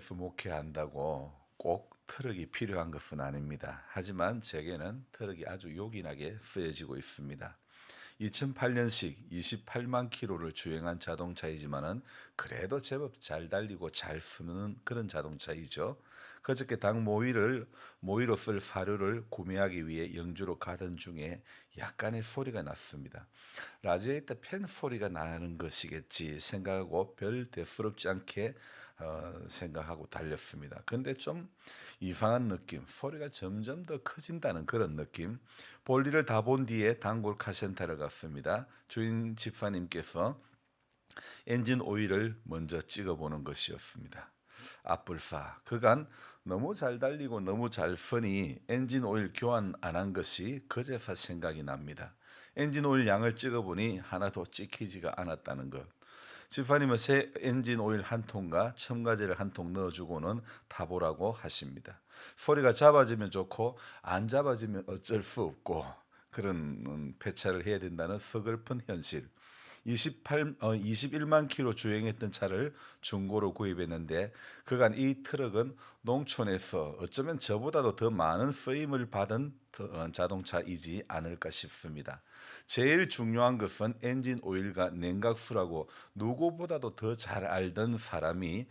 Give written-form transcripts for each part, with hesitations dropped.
교회에서 목회한다고 꼭 트럭이 필요한 것은 아닙니다. 하지만 제게는 트럭이 아주 요긴하게 쓰여지고 있습니다. 2008년식 28만 킬로를 주행한 자동차이지만은 그래도 제법 잘 달리고 잘 쓰는 그런 자동차이죠. 그저께 당 모이로 쓸 사료를 구매하기 위해 영주로 가던 중에 약간의 소리가 났습니다. 라디에이터 팬 소리가 나는 것이겠지 생각하고 별 대수롭지 않게 생각하고 달렸습니다. 근데 좀 이상한 느낌, 소리가 점점 더 커진다는 그런 느낌. 볼일을 다 본 뒤에 단골 카센터를 갔습니다. 주인 집사님께서 엔진 오일을 먼저 찍어보는 것이었습니다. 앞불사. 그간 너무 잘 달리고 너무 잘 쓰니 엔진 오일 교환 안 한 것이 그제서 생각이 납니다. 엔진 오일 양을 찍어보니 하나도 찍히지가 않았다는 것. 집사님은 새 엔진 오일 한 통과 첨가제를 한 통 넣어주고는 타보라고 하십니다. 소리가 잡아지면 좋고 안 잡아지면 어쩔 수 없고 그런 폐차를 해야 된다는 서글픈 현실. 21만 킬로 주행했던 차를 중고로 구입했는데 그간 이 트럭은 농촌에서 어쩌면 저보다도 더 많은 쓰임을 받은 자동차이지 않을까 싶습니다. 제일 중요한 것은 엔진 오일과 냉각수라고 누구보다도 더 잘 알던 사람이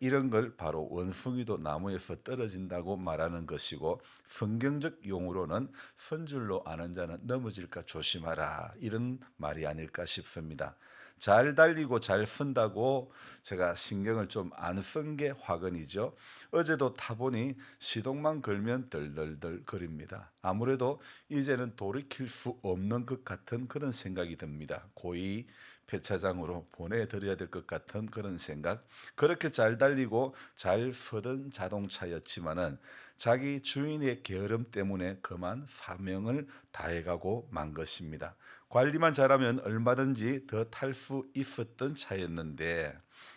이런 걸 바로 원숭이도 나무에서 떨어진다고 말하는 것이고 성경적 용어로는 선줄로 아는 자는 넘어질까 조심하라 이런 말이 아닐까 싶습니다. 잘 달리고 잘 쓴다고 제가 신경을 좀 안 쓴 게 화근이죠. 어제도 타보니 시동만 걸면 덜덜덜 거립니다. 아무래도 이제는 돌이킬 수 없는 것 같은 그런 생각이 듭니다. 고이 폐차장으로 보내드려야 될 것 같은 그런 생각. 그렇게 잘 달리고 잘 서던 자동차였지만은 자기 주인의 게으름 때문에 그만 사명을 다해가고 만 것입니다. 관리만 잘하면 얼마든지 더 탈 수 있었던 차였는데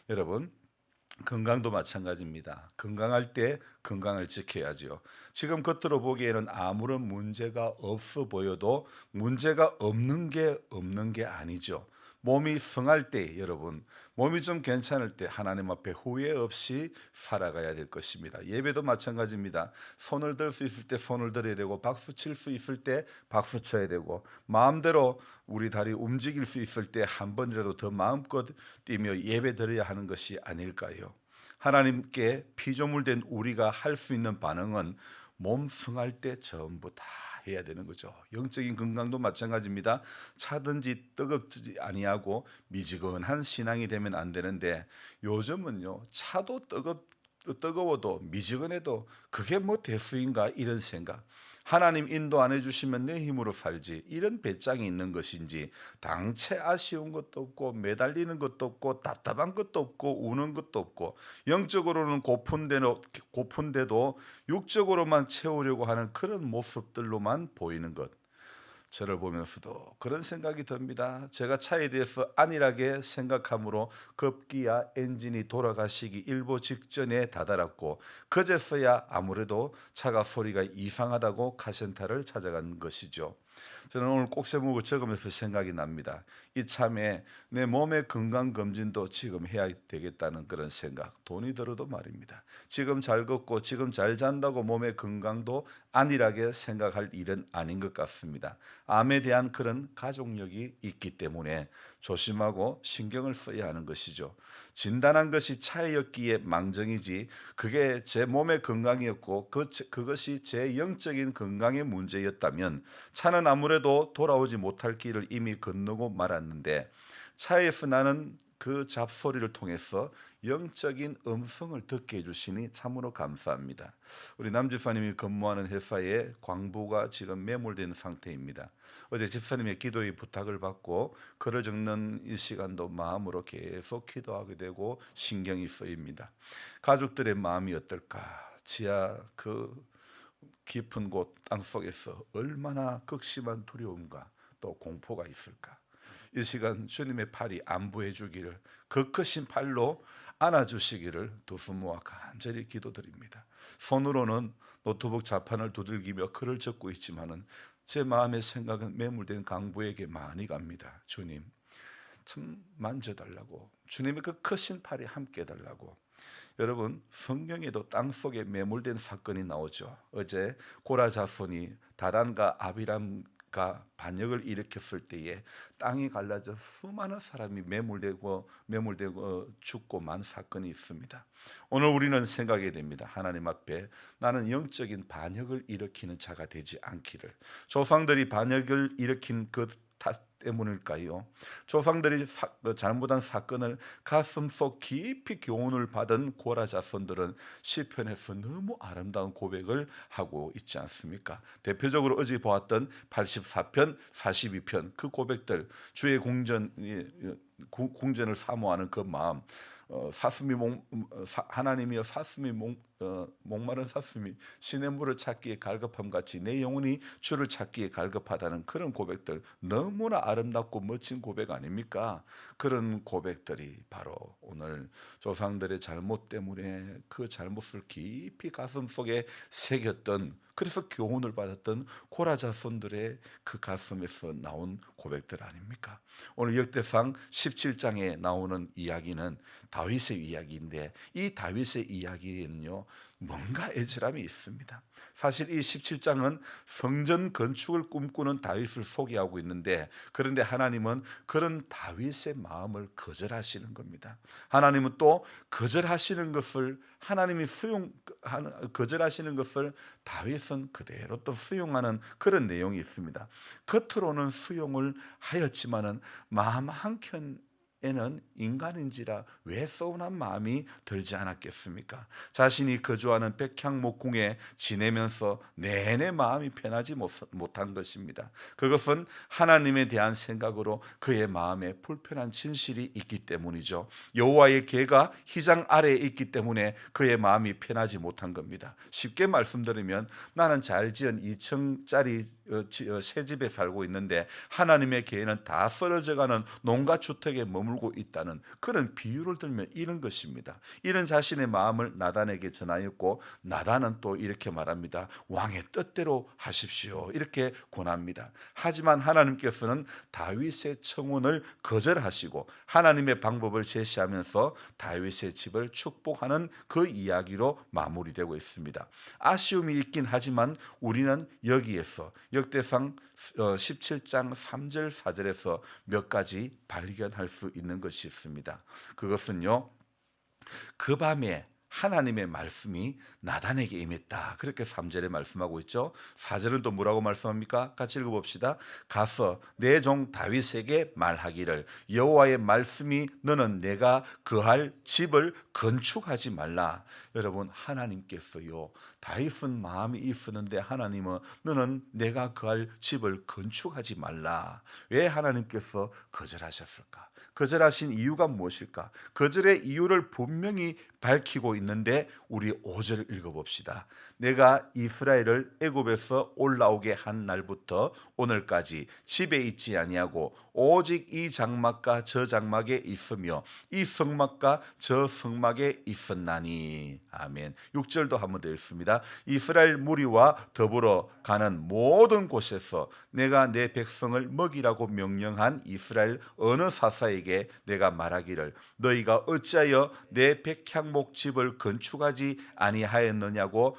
여러분 건강도 마찬가지입니다. 건강할 때 건강을 지켜야죠. 지금 겉으로 보기에는 아무런 문제가 없어 보여도 문제가 없는 게 아니죠. 몸이 성할 때 여러분, 몸이 좀 괜찮을 때 하나님 앞에 후회 없이 살아가야 될 것입니다. 예배도 마찬가지입니다. 손을 들 수 있을 때 손을 들어야 되고 박수 칠 수 있을 때 박수 쳐야 되고 마음대로 우리 다리 움직일 수 있을 때 한 번이라도 더 마음껏 뛰며 예배 드려야 하는 것이 아닐까요? 하나님께 피조물된 우리가 할 수 있는 반응은 몸 성할 때 전부 다 해야 되는 거죠. 영적인 건강도 마찬가지입니다. 차든지 뜨겁지 아니하고 미지근한 신앙이 되면 안 되는데 요즘은요 차도 뜨거워도 미지근해도 그게 뭐 대수인가 이런 생각. 하나님 인도 안 해주시면 내 힘으로 살지 이런 배짱이 있는 것인지 당체 아쉬운 것도 없고 매달리는 것도 없고 답답한 것도 없고 우는 것도 없고 영적으로는 고픈데도 육적으로만 채우려고 하는 그런 모습들로만 보이는 것. 저를 보면서도 그런 생각이 듭니다. 제가 차에 대해서 안일하게 생각함으로 급기야 엔진이 돌아가시기 일보 직전에 다다랐고 그제서야 아무래도 차가 소리가 이상하다고 카센터를 찾아간 것이죠. 저는 오늘 꼭 제목을 적으면서 생각이 납니다. 이참에 내 몸의 건강 검진도 지금 해야 되겠다는 그런 생각. 돈이 들어도 말입니다. 지금 잘 걷고 지금 잘 잔다고 몸의 건강도 안일하게 생각할 일은 아닌 것 같습니다. 암에 대한 그런 가족력이 있기 때문에 조심하고 신경을 써야 하는 것이죠. 진단한 것이 차이였기에 망정이지 그게 제 몸의 건강이었고 그것이 제 영적인 건강의 문제였다면 차는 아무래도 돌아오지 못할 길을 이미 건너고 말았는데 차에서 나는 그 잡소리를 통해서 영적인 음성을 듣게 해주시니 참으로 감사합니다. 우리 남 집사님이 근무하는 회사에 광부가 지금 매몰된 상태입니다. 어제 집사님의 기도의 부탁을 받고 글을 적는 이 시간도 마음으로 계속 기도하게 되고 신경이 쓰입니다. 가족들의 마음이 어떨까? 지하 그 깊은 곳 땅속에서 얼마나 극심한 두려움과 또 공포가 있을까? 이 시간 주님의 팔이 안부해 주기를 그 크신 팔로 안아주시기를 두 손 모아 간절히 기도드립니다. 손으로는 노트북 자판을 두들기며 글을 적고 있지만은 제 마음의 생각은 매몰된 강부에게 많이 갑니다. 주님 좀 만져달라고 주님의 그 크신 팔이 함께 해달라고 여러분, 성경에도 땅속에 매몰된 사건이 나오죠. 어제 고라 자손이 다단과 아비람과 반역을 일으켰을 때에 땅이 갈라져 수많은 사람이 매몰되고 죽고 만 사건이 있습니다. 오늘 우리는 생각해야 됩니다. 하나님 앞에 나는 영적인 반역을 일으키는 자가 되지 않기를. 조상들이 반역을 일으킨 그 탓 때문일까요? 조상들이 잘못한 사건을 가슴속 깊이 교훈을 받은 고라 자손들은 시편에서 너무 아름다운 고백을 하고 있지 않습니까? 대표적으로 어제 보았던 84편, 42편 그 고백들, 주의 궁전을 사모하는 그 마음, 하나님이여 사슴이 목마른 사슴이 시냇물을 찾기에 갈급함 같이 내 영혼이 주를 찾기에 갈급하다는 그런 고백들, 너무나 아름답고 멋진 고백 아닙니까? 그런 고백들이 바로 오늘 조상들의 잘못 때문에 그 잘못을 깊이 가슴속에 새겼던, 그래서 교훈을 받았던 고라 자손들의 그 가슴에서 나온 고백들 아닙니까? 오늘 역대상 17장에 나오는 이야기는 다윗의 이야기인데, 이 다윗의 이야기에는요 뭔가 애절함이 있습니다. 사실 이 17장은 성전 건축을 꿈꾸는 다윗을 소개하고 있는데, 그런데 하나님은 그런 다윗의 마음을 거절하시는 겁니다. 하나님은 또 거절하시는 것을 거절하시는 것을 다윗은 그대로 또 수용하는 그런 내용이 있습니다. 겉으로는 수용을 하였지만은 마음 한켠에는 인간인지라 왜 서운한 마음이 들지 않았겠습니까? 자신이 거주하는 백향목궁에 지내면서 내내 마음이 편하지 못한 것입니다. 그것은 하나님에 대한 생각으로 그의 마음에 불편한 진실이 있기 때문이죠. 여호와의 계가 휘장 아래에 있기 때문에 그의 마음이 편하지 못한 겁니다. 쉽게 말씀드리면 나는 잘 지은 2층짜리 새 집에 살고 있는데 하나님의 계에는 다 쓰러져가는 농가 주택에 머물고 있다는 그런 비유를 들면 이런 것입니다. 이런 자신의 마음을 나단에게 전하였고, 나단은 또 이렇게 말합니다. 왕의 뜻대로 하십시오, 이렇게 권합니다. 하지만 하나님께서는 다윗의 청혼을 거절하시고 하나님의 방법을 제시하면서 다윗의 집을 축복하는 그 이야기로 마무리되고 있습니다. 아쉬움이 있긴 하지만 우리는 여기에서 역대상 17장 3절 4절에서 몇 가지 발견할 수 있는 것이 있습니다. 그것은요, 그 밤에 하나님의 말씀이 나단에게 임했다, 그렇게 3절에 말씀하고 있죠. 4절은 또 뭐라고 말씀합니까? 같이 읽어봅시다. 가서 내 종 다윗에게 말하기를 여호와의 말씀이 너는 내가 거할 집을 건축하지 말라. 여러분, 하나님께서요, 다윗은 마음이 있었는데 하나님은 너는 내가 거할 집을 건축하지 말라. 왜 하나님께서 거절하셨을까? 거절하신 이유가 무엇일까? 거절의 이유를 분명히 밝히고 있는데 우리 5절을 읽어봅시다. 내가 이스라엘을 애굽에서 올라오게 한 날부터 오늘까지 집에 있지 아니하고 오직 이 장막과 저 장막에 있으며 이 성막과 저 성막에 있었나니. 아멘. 6절도 한번 더 읽습니다. 이스라엘 무리와 더불어 가는 모든 곳에서 내가 내 백성을 먹이라고 명령한 이스라엘 어느 사사에게 내가 말하기를 너희가 어찌하여 내 백향목 집을 건축하지 아니하였느냐고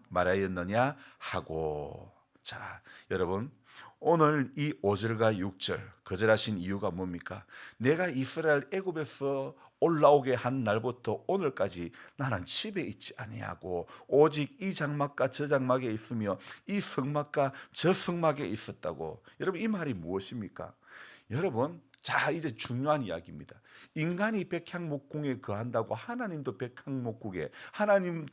말하였느냐 하고. 자, 여러분, 오늘 이 5절과 6절 거절하신 이유가 뭡니까? 내가 이스라엘 애굽에서 올라오게 한 날부터 오늘까지 나는 집에 있지 아니하고 오직 이 장막과 저 장막에 있으며 이 성막과 저 성막에 있었다고. 여러분, 이 말이 무엇입니까? 여러분, 자, 이제 중요한 이야기입니다. 인간이 백향목궁에 거한다고 하나님도 백향목궁에,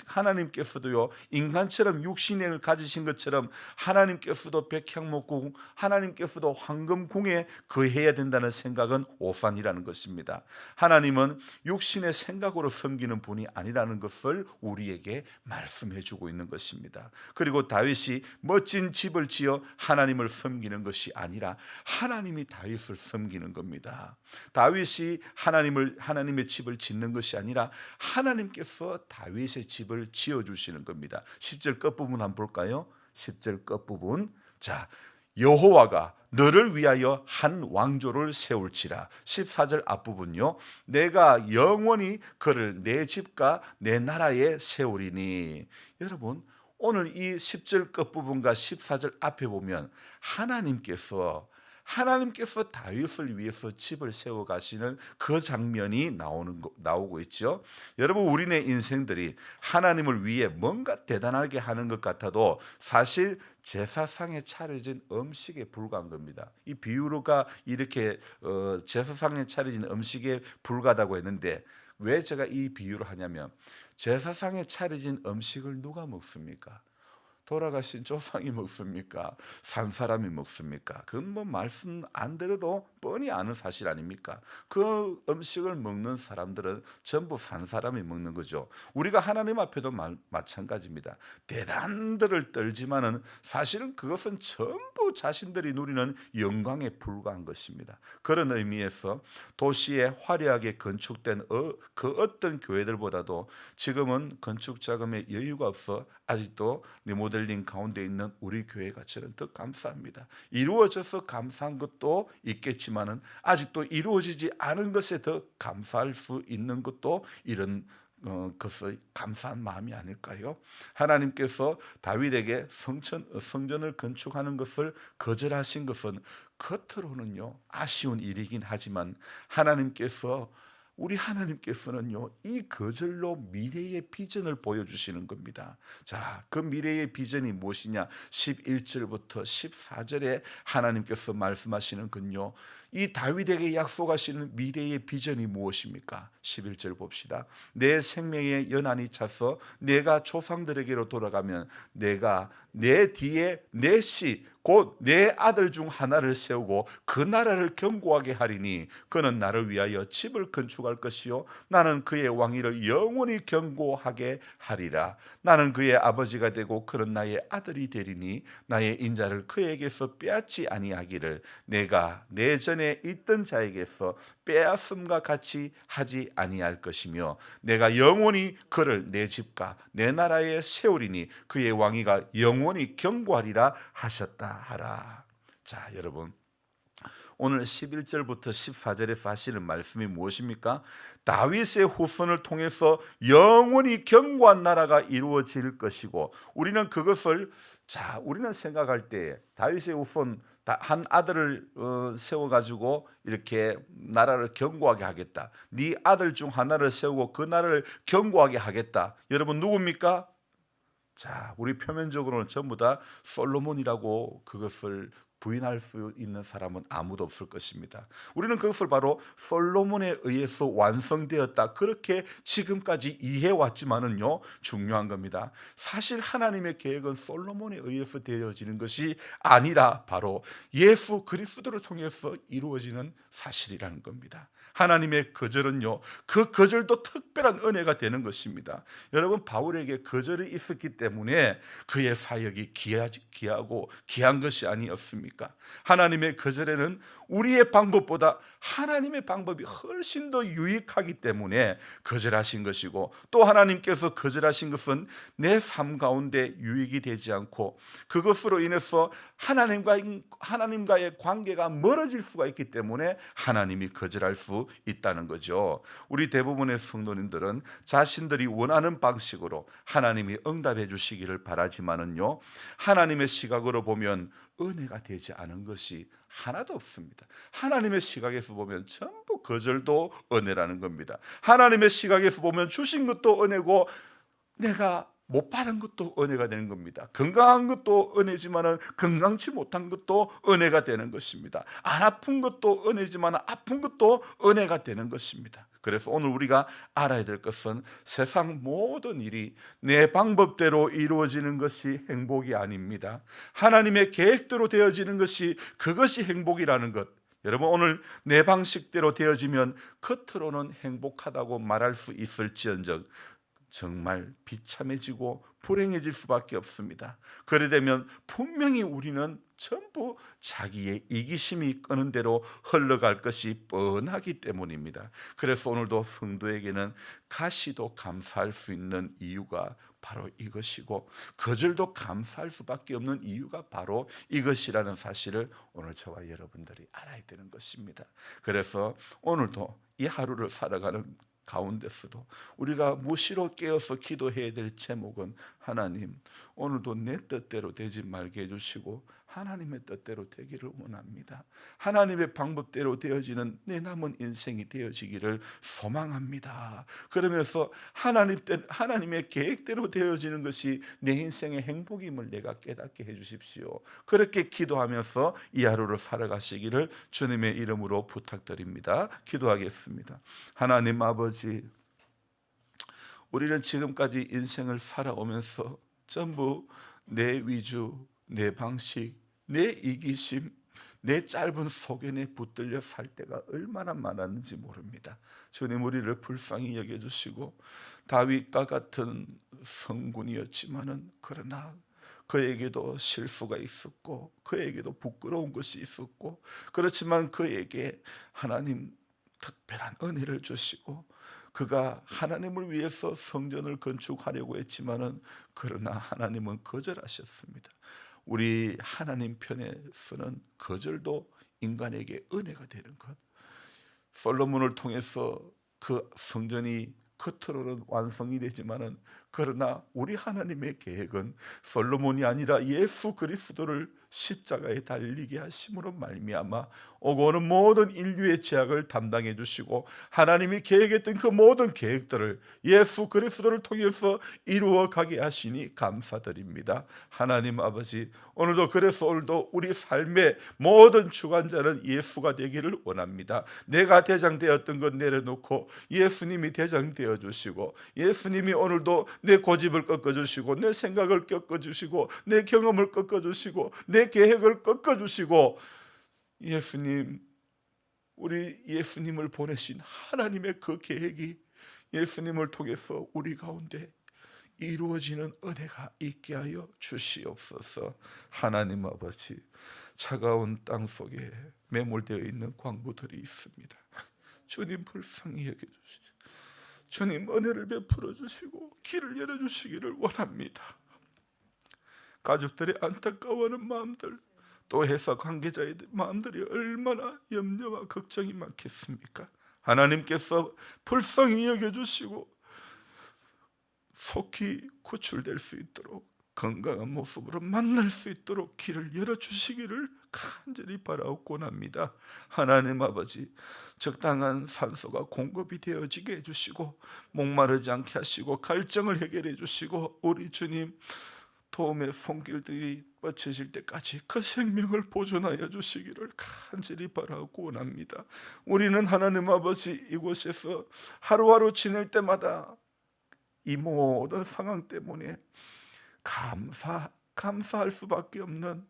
하나님께서도요 인간처럼 육신을 가지신 것처럼 하나님께서도 백향목궁, 하나님께서도 황금궁에 거해야 된다는 생각은 오산이라는 것입니다. 하나님은 육신의 생각으로 섬기는 분이 아니라는 것을 우리에게 말씀해 주고 있는 것입니다. 그리고 다윗이 멋진 집을 지어 하나님을 섬기는 것이 아니라 하나님이 다윗을 섬기는 겁니다. 다윗이 하나님의 집을 짓는 것이 아니라 하나님께서 다윗의 집을 지어 주시는 겁니다. 10절 끝부분 한번 볼까요? 10절 끝부분. 자, 여호와가 너를 위하여 한 왕조를 세울지라. 14절 앞부분요. 내가 영원히 그를 내 집과 내 나라에 세우리니. 여러분, 오늘 이 10절 끝부분과 14절 앞에 보면 하나님께서 다윗을 위해서 집을 세워 가시는 그 장면이 나오고 있죠. 여러분, 우리네 인생들이 하나님을 위해 뭔가 대단하게 하는 것 같아도 사실 제사상에 차려진 음식에 불과한 겁니다. 이 비유가 이렇게 제사상에 차려진 음식에 불과하다고 했는데, 왜 제가 이 비유를 하냐면, 제사상에 차려진 음식을 누가 먹습니까? 돌아가신 조상이 먹습니까? 산 사람이 먹습니까? 그건 뭐 말씀 안 드려도 뻔히 아는 사실 아닙니까? 그 음식을 먹는 사람들은 전부 산 사람이 먹는 거죠. 우리가 하나님 앞에도 마찬가지입니다. 대단들을 떨지만은 사실은 그것은 전부 자신들이 누리는 영광에 불과한 것입니다. 그런 의미에서 도시에 화려하게 건축된 그 어떤 교회들보다도 지금은 건축 자금에 여유가 없어 아직도 리모델링 가운데 있는 우리 교회가 저는 더 감사합니다. 이루어져서 감사한 것도 있겠지만은 아직도 이루어지지 않은 것에 더 감사할 수 있는 것도 이런 것의 감사한 마음이 아닐까요? 하나님께서 다윗에게 성전을 건축하는 것을 거절하신 것은 겉으로는요 아쉬운 일이긴 하지만 우리 하나님께서는요 이 거절로 미래의 비전을 보여주시는 겁니다. 자, 그 미래의 비전이 무엇이냐? 11절부터 14절에 하나님께서 말씀하시는 건요, 이 다윗에게 약속하시는 미래의 비전이 무엇입니까? 11절 봅시다. 내 생명의 연한이 차서 내가 조상들에게로 돌아가면 내가 내 뒤에 내 씨 곧 내 아들 중 하나를 세우고 그 나라를 견고하게 하리니 그는 나를 위하여 집을 건축할 것이요 나는 그의 왕위를 영원히 견고하게 하리라. 나는 그의 아버지가 되고 그는 나의 아들이 되리니 나의 인자를 그에게서 빼앗지 아니하기를 내가 내 전에 있던 자에게서 빼앗음과 같이 하지 아니할 것이며 내가 영원히 그를 내 집과 내 나라에 세우리니 그의 왕위가 영원히 견고하리라 하셨다 하라. 자, 여러분, 오늘 11절부터 14절에서 하시는 말씀이 무엇입니까? 다윗의 후손을 통해서 영원히 견고한 나라가 이루어질 것이고, 우리는 그것을 우리는 생각할 때 다윗의 후손 한 아들을 세워가지고 이렇게 나라를 견고하게 하겠다. 네 아들 중 하나를 세우고 그 나라를 견고하게 하겠다. 여러분, 누굽니까? 자, 우리 표면적으로는 전부 다 솔로몬이라고 그것을 부인할 수 있는 사람은 아무도 없을 것입니다. 우리는 그것을 바로 솔로몬에 의해서 완성되었다, 그렇게 지금까지 이해해왔지만은요, 중요한 겁니다. 사실 하나님의 계획은 솔로몬에 의해서 되어지는 것이 아니라 바로 예수 그리스도를 통해서 이루어지는 사실이라는 겁니다. 하나님의 거절은요, 그 거절도 특별한 은혜가 되는 것입니다. 여러분, 바울에게 거절이 있었기 때문에 그의 사역이 귀하고 귀한 것이 아니었습니까? 하나님의 거절에는 우리의 방법보다 하나님의 방법이 훨씬 더 유익하기 때문에 거절하신 것이고, 또 하나님께서 거절하신 것은 내 삶 가운데 유익이 되지 않고 그것으로 인해서 하나님과의 관계가 멀어질 수가 있기 때문에 하나님이 거절할 수 있다는 거죠. 우리 대부분의 성도님들은 자신들이 원하는 방식으로 하나님이 응답해 주시기를 바라지만은요, 하나님의 시각으로 보면 은혜가 되지 않은 것이 하나도 없습니다. 하나님의 시각에서 보면 전부 거절도 은혜라는 겁니다. 하나님의 시각에서 보면 주신 것도 은혜고 내가 못 받은 것도 은혜가 되는 겁니다. 건강한 것도 은혜지만 건강치 못한 것도 은혜가 되는 것입니다. 안 아픈 것도 은혜지만 아픈 것도 은혜가 되는 것입니다. 그래서 오늘 우리가 알아야 될 것은 세상 모든 일이 내 방법대로 이루어지는 것이 행복이 아닙니다. 하나님의 계획대로 되어지는 것이 그것이 행복이라는 것. 여러분, 오늘 내 방식대로 되어지면 겉으로는 행복하다고 말할 수 있을지언정 정말 비참해지고 불행해질 수밖에 없습니다. 그래 되면 분명히 우리는 전부 자기의 이기심이 이끄는 대로 흘러갈 것이 뻔하기 때문입니다. 그래서 오늘도 성도에게는 가시도 감사할 수 있는 이유가 바로 이것이고, 거절도 감사할 수밖에 없는 이유가 바로 이것이라는 사실을 오늘 저와 여러분들이 알아야 되는 것입니다. 그래서 오늘도 이 하루를 살아가는 가운데서도 우리가 무시로 깨어서 기도해야 될 제목은, 하나님 오늘도 내 뜻대로 되지 말게 해주시고 하나님의 뜻대로 되기를 원합니다. 하나님의 방법대로 되어지는 내 남은 인생이 되어지기를 소망합니다. 그러면서 하나님의 계획대로 되어지는 것이 내 인생의 행복임을 내가 깨닫게 해주십시오. 그렇게 기도하면서 이 하루를 살아가시기를 주님의 이름으로 부탁드립니다. 기도하겠습니다. 하나님 아버지, 우리는 지금까지 인생을 살아오면서 전부 내 위주, 내 방식, 내 이기심, 내 짧은 소견에 붙들려 살 때가 얼마나 많았는지 모릅니다. 주님, 우리를 불쌍히 여겨주시고 다윗과 같은 성군이었지만은 그러나 그에게도 실수가 있었고 그에게도 부끄러운 것이 있었고, 그렇지만 그에게 하나님 특별한 은혜를 주시고 그가 하나님을 위해서 성전을 건축하려고 했지만은 그러나 하나님은 거절하셨습니다. 우리 하나님 편에서는 거절도 인간에게 은혜가 되는 것. 솔로몬을 통해서 그 성전이 겉으로는 완성이 되지만은 그러나 우리 하나님의 계획은 솔로몬이 아니라 예수 그리스도를 십자가에 달리게 하심으로 말미암아 오고 오는 모든 인류의 죄악을 담당해 주시고 하나님이 계획했던 그 모든 계획들을 예수 그리스도를 통해서 이루어 가게 하시니 감사드립니다. 하나님 아버지, 오늘도 그래서 오늘도 우리 삶의 모든 주관자는 예수가 되기를 원합니다. 내가 대장되었던 것 내려놓고 예수님이 대장되어 주시고, 예수님이 오늘도 내 고집을 꺾어주시고 내 생각을 꺾어주시고 내 경험을 꺾어주시고 내 계획을 꺾어주시고, 예수님, 우리 예수님을 보내신 하나님의 그 계획이 예수님을 통해서 우리 가운데 이루어지는 은혜가 있게 하여 주시옵소서. 하나님 아버지, 차가운 땅 속에 매몰되어 있는 광부들이 있습니다. 주님 불쌍히 여겨주시고 주님 은혜를 베풀어 주시고 길을 열어주시기를 원합니다. 가족들의 안타까워하는 마음들, 또 회사 관계자의 마음들이 얼마나 염려와 걱정이 많겠습니까? 하나님께서 불쌍히 여겨주시고 속히 구출될 수 있도록 건강한 모습으로 만날 수 있도록 길을 열어주시기를 간절히 바라옵곤 합니다. 하나님 아버지, 적당한 산소가 공급이 되어지게 해주시고 목마르지 않게 하시고 갈증을 해결해 주시고 우리 주님 도움의 손길들이 뻗쳐질 때까지 그 생명을 보존하여 주시기를 간절히 바라고 원합니다. 우리는 하나님 아버지 이곳에서 하루하루 지낼 때마다 이 모든 상황 때문에 감사할 수밖에 없는,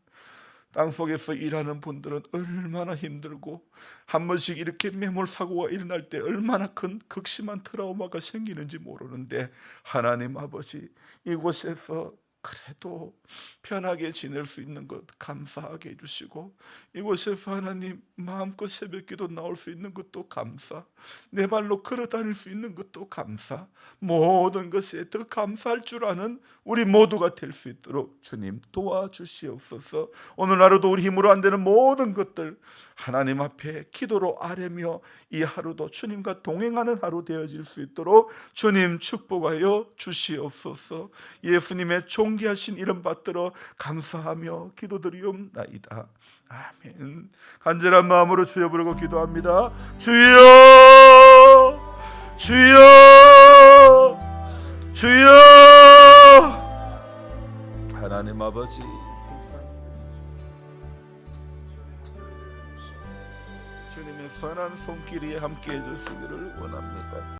땅속에서 일하는 분들은 얼마나 힘들고 한 번씩 이렇게 매몰사고가 일어날 때 얼마나 큰 극심한 트라우마가 생기는지 모르는데, 하나님 아버지 이곳에서 그래도 편하게 지낼 수 있는 것 감사하게 해주시고, 이곳에서 하나님 마음껏 새벽기도 나올 수 있는 것도 감사, 내 발로 걸어 다닐 수 있는 것도 감사, 모든 것에 더 감사할 줄 아는 우리 모두가 될 수 있도록 주님 도와주시옵소서. 오늘 하루도 우리 힘으로 안 되는 모든 것들 하나님 앞에 기도로 아뢰며 이 하루도 주님과 동행하는 하루 되어질 수 있도록 주님 축복하여 주시옵소서. 예수님의 존귀하신 이름 받들어 감사하며 기도드리옵나이다. 아멘. 간절한 마음으로 주여 부르고 기도합니다. 주여, 주여, 주여. 하나님 아버지, 주님의 선한 손길이 함께 해주시기를 원합니다.